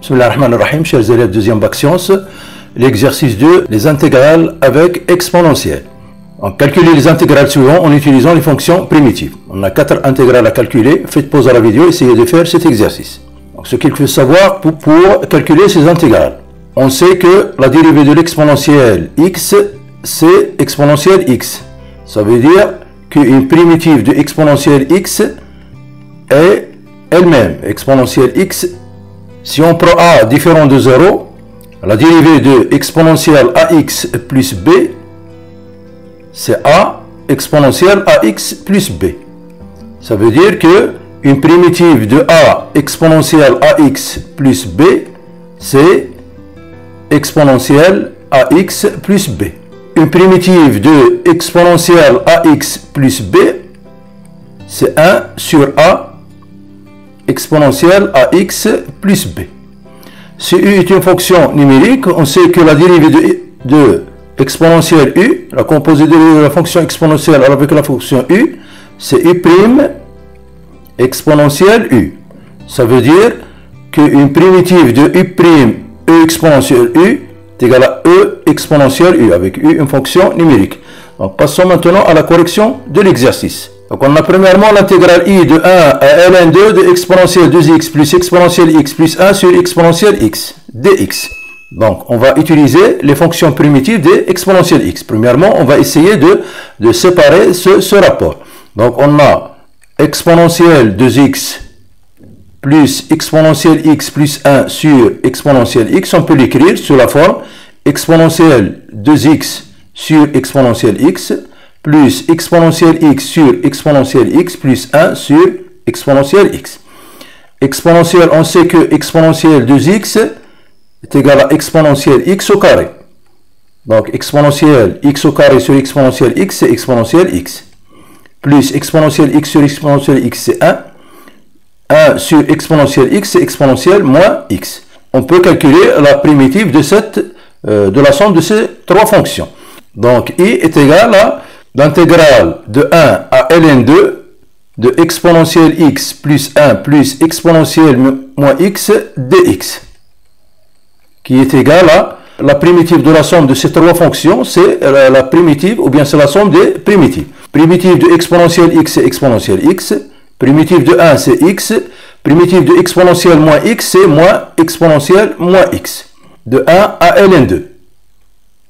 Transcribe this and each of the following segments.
Bismillahirrahmanirrahim, chers élèves de deuxième bac sciences, l'exercice 2, les intégrales avec exponentielle. On calcule les intégrales suivantes en utilisant les fonctions primitives. On a 4 intégrales à calculer. Faites pause à la vidéo, essayez de faire cet exercice. Donc, ce qu'il faut savoir pour calculer ces intégrales. On sait que la dérivée de l'exponentielle x, c'est exponentielle x. Ça veut dire qu'une primitive de exponentielle x est elle-même exponentielle x. Si on prend a différent de 0, la dérivée de exponentielle ax plus b, c'est a exponentielle ax plus b. Ça veut dire que une primitive de a exponentielle ax plus b, c'est exponentielle ax plus b. Une primitive de exponentielle ax plus b, c'est 1 sur a exponentielle ax plus b. Si u est une fonction numérique, on sait que la dérivée de exponentielle u, la composée de la fonction exponentielle avec la fonction u, c'est u' exponentielle u. Ça veut dire qu'une primitive de u' e exponentielle u est égale à e exponentielle u, avec u une fonction numérique. Donc passons maintenant à la correction de l'exercice. Donc on a premièrement l'intégrale i de 1 à ln2 de exponentielle 2x plus exponentielle x plus 1 sur exponentielle x dx. Donc on va utiliser les fonctions primitives de exponentielle x. Premièrement, on va essayer de séparer ce rapport. Donc on a exponentielle 2x plus exponentielle x plus 1 sur exponentielle x. On peut l'écrire sous la forme exponentielle 2x sur exponentielle x plus exponentielle x sur exponentielle x plus 1 sur exponentielle x. Exponentielle, on sait que exponentielle 2x est égal à exponentielle x au carré. Donc exponentielle x au carré sur exponentielle x, c'est exponentielle x. Plus exponentielle x sur exponentielle x, c'est 1. 1 sur exponentielle x, c'est exponentielle moins x. On peut calculer la primitive de la somme de ces trois fonctions. Donc i est égal à l'intégrale de 1 à ln2 de exponentielle x plus 1 plus exponentielle moins x dx, qui est égal à la primitive de la somme de ces trois fonctions, c'est la primitive, ou bien c'est la somme des primitives. Primitive de exponentielle x, c'est exponentielle x. Primitive de 1, c'est x. Primitive de exponentielle moins x, c'est moins exponentielle moins x. De 1 à ln2.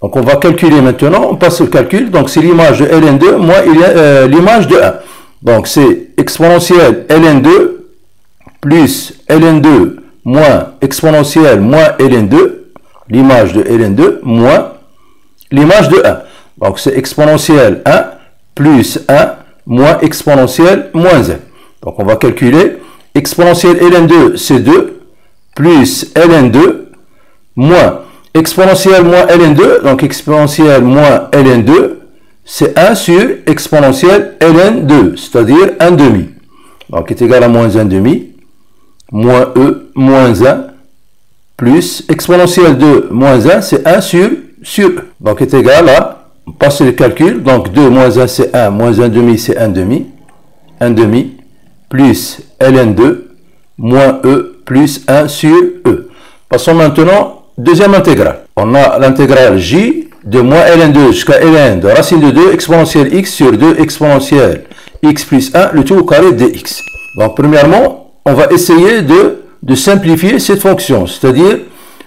Donc on va calculer maintenant, on passe au calcul. Donc c'est l'image de ln2 moins l'image de 1. Donc c'est exponentielle ln2 plus ln2 moins exponentielle moins ln2, l'image de ln2 moins l'image de 1. Donc c'est exponentielle 1 plus 1 moins exponentielle moins 1. Donc on va calculer exponentielle ln2 c'est 2 plus ln2 moins exponentielle moins ln2, donc exponentielle moins ln2, c'est 1 sur exponentielle ln2, c'est-à-dire 1 demi. Donc est égal à moins 1 demi, moins e, moins 1, plus exponentielle de moins 1, c'est 1 sur e. Donc est égal à, on passe le calcul, donc 2 moins 1 c'est 1, moins 1 demi c'est 1 demi, 1 demi, plus ln2, moins e, plus 1 sur e. Passons maintenant deuxième intégrale. On a l'intégrale j de moins ln2 jusqu'à ln de racine de 2 exponentielle x sur 2 exponentielle x plus 1, le tout au carré dx. Donc premièrement, on va essayer de simplifier cette fonction, c'est-à-dire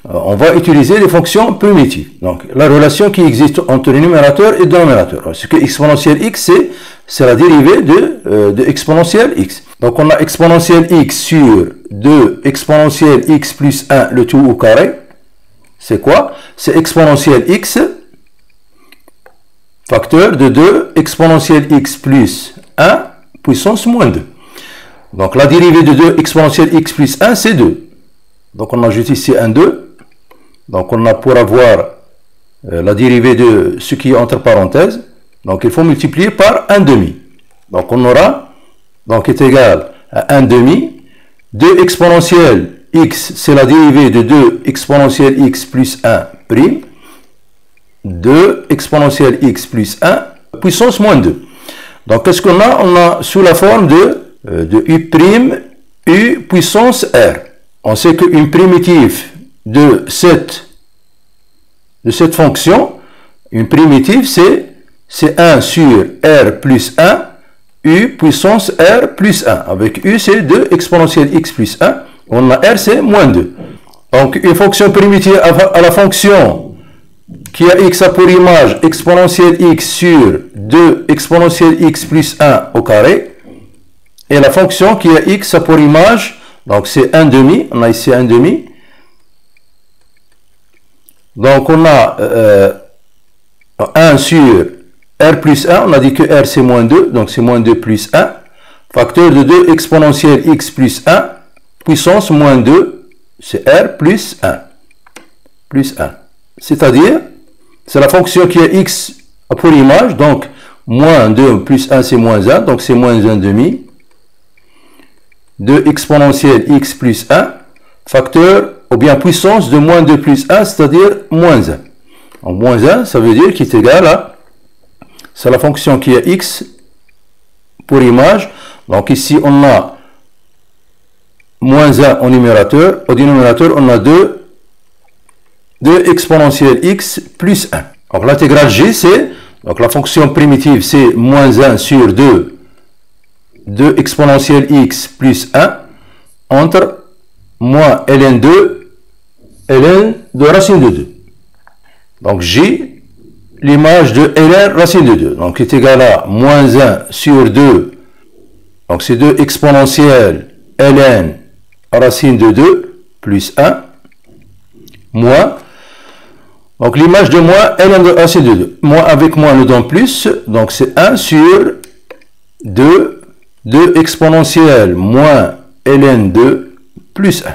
on va utiliser les fonctions primitives. Donc la relation qui existe entre le numérateur et le dénominateur. Ce que exponentielle x, c'est la dérivée de exponentielle x. Donc on a exponentielle x sur 2 exponentielle x plus 1, le tout au carré. C'est quoi? C'est exponentielle x, facteur de 2, exponentielle x plus 1, puissance moins 2. Donc la dérivée de 2 exponentielle x plus 1, c'est 2. Donc on ajoute ici un 2. Donc on a pour avoir la dérivée de ce qui est entre parenthèses. Donc il faut multiplier par 1 demi. Donc on aura, donc est égal à 1 demi. 2 exponentielle x, c'est la dérivée de 2 exponentielle x plus 1 prime. 2 exponentielle x plus 1 puissance moins 2. Donc qu'est-ce qu'on a? On a sous la forme de u' u puissance r. on sait qu'une primitive de cette fonction, une primitive, c'est 1 sur R plus 1, U puissance R plus 1. Avec U, c'est 2 exponentielle X plus 1. On a R, c'est moins 2. Donc, une fonction primitive à la fonction qui a X a pour image exponentielle X sur 2 exponentielle X plus 1 au carré. Et la fonction qui a X a pour image, donc c'est 1 demi. On a ici 1 demi. Donc, on a 1 sur R plus 1, on a dit que R c'est moins 2, donc c'est moins 2 plus 1, facteur de 2 exponentielle X plus 1, puissance moins 2, c'est R plus 1, plus 1. C'est-à-dire, c'est la fonction qui a X pour image, donc moins 2 plus 1 c'est moins 1, donc c'est moins 1 demi, 2 exponentielle X plus 1, facteur, ou bien puissance de moins 2 plus 1, c'est-à-dire moins 1. Donc moins 1, ça veut dire qu'il est égal à, c'est la fonction qui a X pour image. Donc ici, on a moins 1 au numérateur. Au dénominateur, on a 2 exponentielle X plus 1. Donc l'intégrale G, c'est, donc la fonction primitive, c'est moins 1 sur 2 exponentielle X plus 1 entre moins ln2, ln de racine de 2. Donc J, l'image de ln racine de 2. Donc, est égal à moins 1 sur 2. Donc, c'est 2 exponentielle ln racine de 2 plus 1 moins. Donc, l'image de moins ln de racine de 2. Moins avec moins nous donne plus. Donc, c'est 1 sur 2 exponentielle moins ln2 plus 1.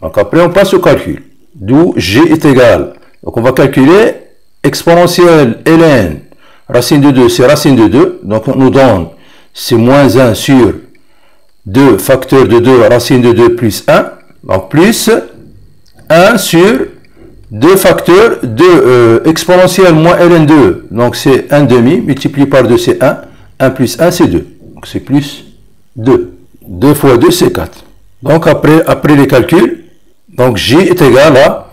Donc, après, on passe au calcul. D'où G est égal. Donc, on va calculer exponentielle ln, racine de 2, c'est racine de 2. Donc, on nous donne, c'est moins 1 sur 2 facteur de 2, racine de 2 plus 1. Donc, plus 1 sur 2 facteurs de exponentielle moins ln2. Donc, c'est 1 demi, multiplié par 2, c'est 1. 1 plus 1, c'est 2. Donc, c'est plus 2. 2 fois 2, c'est 4. Donc, après les calculs, donc, J est égal à,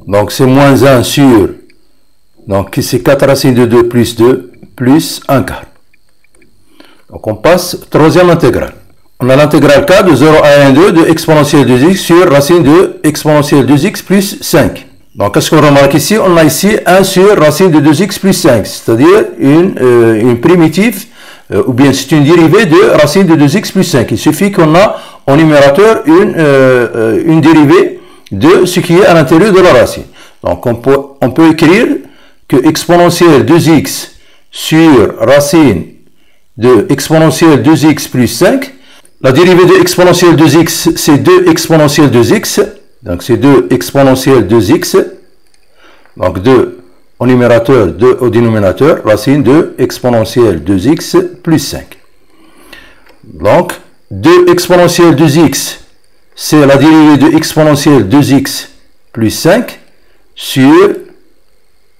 donc, c'est moins 1 sur, donc, c'est 4 racine de 2 plus 2 plus 1 quart. Donc, on passe troisième intégrale. On a l'intégrale k de 0 à 1, 2 de exponentielle 2x sur racine de exponentielle 2x plus 5. Donc, qu'est-ce qu'on remarque ici? On a ici 1 sur racine de 2x plus 5, c'est-à-dire une primitive, ou bien c'est une dérivée de racine de 2x plus 5. Il suffit qu'on a au numérateur une dérivée de ce qui est à l'intérieur de la racine. Donc, on peut écrire que exponentielle 2x sur racine de exponentielle 2x plus 5, la dérivée de exponentielle 2x, c'est 2 exponentielle 2x, donc c'est 2 exponentielle 2x, donc 2 au numérateur, 2 au dénominateur, racine de exponentielle 2x plus 5. Donc, 2 exponentielle 2x, c'est la dérivée de exponentielle 2x plus 5 sur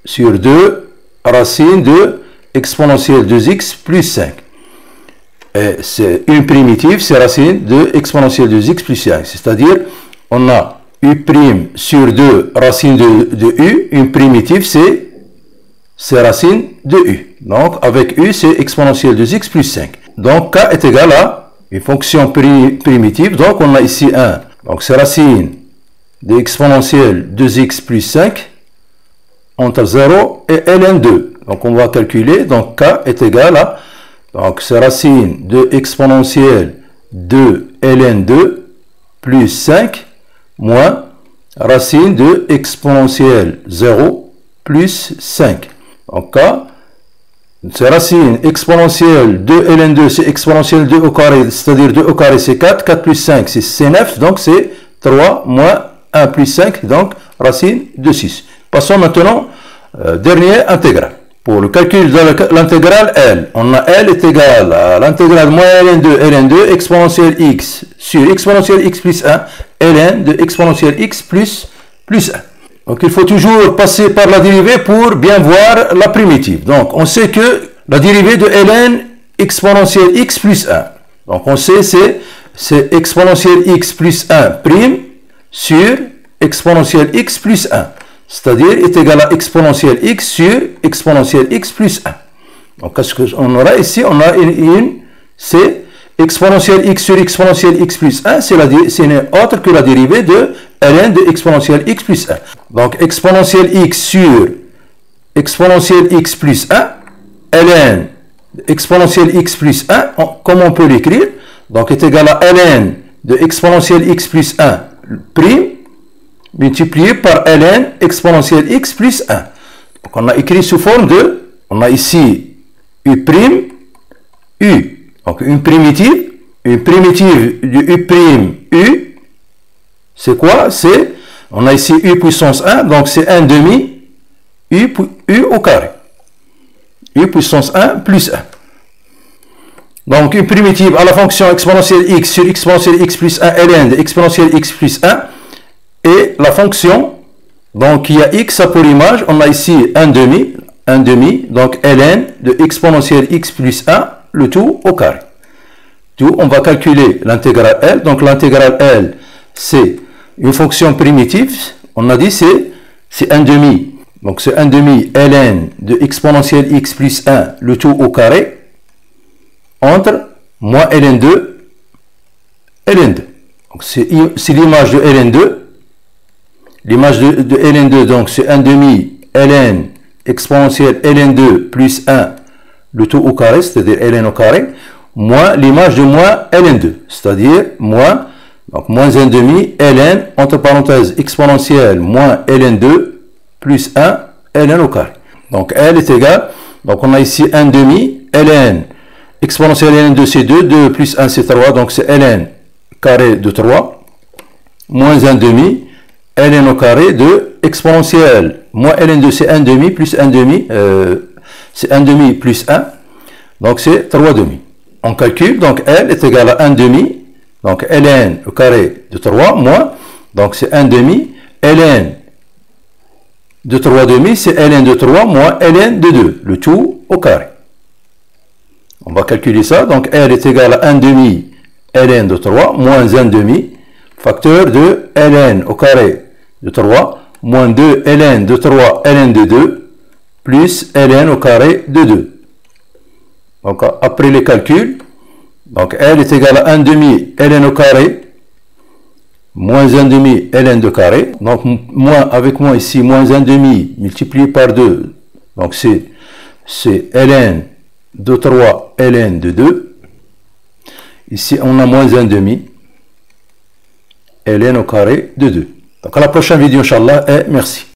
2 racine de exponentielle 2x plus 5. Et c'est une primitive, c'est racine de exponentielle 2x plus 5. C'est-à-dire, on a u' sur 2 racine de u, une primitive, c'est racine de u. Donc, avec u, c'est exponentielle 2x plus 5. Donc, k est égal à une fonction primitive. Donc, on a ici 1. Donc, c'est racine de exponentielle 2x plus 5 entre 0 et ln2. Donc, on va calculer. Donc, k est égal à, donc, c'est racine de exponentielle de ln2 plus 5 moins racine de exponentielle 0 plus 5. Donc, k, c'est racine exponentielle de ln2, c'est exponentielle 2 au carré, c'est-à-dire 2 au carré, c'est 4. 4 plus 5, c'est 9. Donc, c'est 3 moins 1 plus 5. Donc, racine de 6. Passons maintenant, dernière intégrale. Pour le calcul de l'intégrale L, on a L est égal à l'intégrale moins ln2 exponentielle x sur exponentielle x plus 1, ln de exponentielle x plus 1. Donc, il faut toujours passer par la dérivée pour bien voir la primitive. Donc, on sait que la dérivée de ln exponentielle x plus 1. Donc, on sait c'est c'est exponentielle x plus 1 prime sur exponentielle x plus 1. C'est-à-dire est égal à exponentielle x sur exponentielle x plus 1. Donc, qu'est-ce qu'on aura ici? On a c'est exponentielle x sur exponentielle x plus 1, c'est n'est autre que la dérivée de ln de exponentielle x plus 1. Donc, exponentielle x sur exponentielle x plus 1, ln de exponentielle x plus 1, comment on peut l'écrire? Donc, est égal à ln de exponentielle x plus 1 prime multiplié par ln exponentielle x plus 1. Donc, on a écrit sous forme de, on a ici u prime, u. Donc, une primitive de u prime u, c'est quoi? C'est, on a ici u puissance 1, donc c'est 1 demi u au carré. U puissance 1 plus 1. Donc, une primitive à la fonction exponentielle x sur exponentielle x plus 1 ln de exponentielle x plus 1 et la fonction, donc il y a x pour image, on a ici 1 demi, donc ln de exponentielle x plus 1, le tout au carré. Tout, on va calculer l'intégrale L, donc l'intégrale L, c'est une fonction primitive, on a dit c'est 1 demi, donc c'est 1 demi ln de exponentielle x plus 1, le tout au carré, entre moins ln2, ln2. Donc c'est l'image de ln2. L'image de ln2, donc c'est 1 demi ln exponentielle ln2 plus 1, le tout au carré, c'est-à-dire ln au carré, moins l'image de moins ln2, c'est-à-dire moins, donc moins 1 demi ln, entre parenthèses, exponentielle moins ln2 plus 1 ln au carré. Donc L est égal, donc on a ici 1 demi ln exponentielle ln2 c'est 2, 2 plus 1 c'est 3, donc c'est ln carré de 3, moins 1 demi ln au carré de exponentielle moins ln2 c'est 1 demi plus 1 demi, c'est 1 demi plus 1, donc c'est 3 demi. On calcule, donc L est égal à 1 demi, donc ln au carré de 3 moins, donc c'est 1 demi, ln de 3 demi c'est ln de 3 moins ln de 2, le tout au carré. On va calculer ça, donc L est égal à 1 demi ln de 3 moins 1 demi, facteur de ln au carré de 3 moins 2 ln de 3 ln de 2 plus ln au carré de 2. Donc après les calculs, donc L est égal à 1 demi ln au carré moins 1 demi ln de carré. Donc moins avec moi ici, moins 1 demi multiplié par 2. Donc c'est ln de 3 ln de 2. Ici on a moins 1 demi ln au carré de 2. Donc à la prochaine vidéo, Inch'Allah, et merci.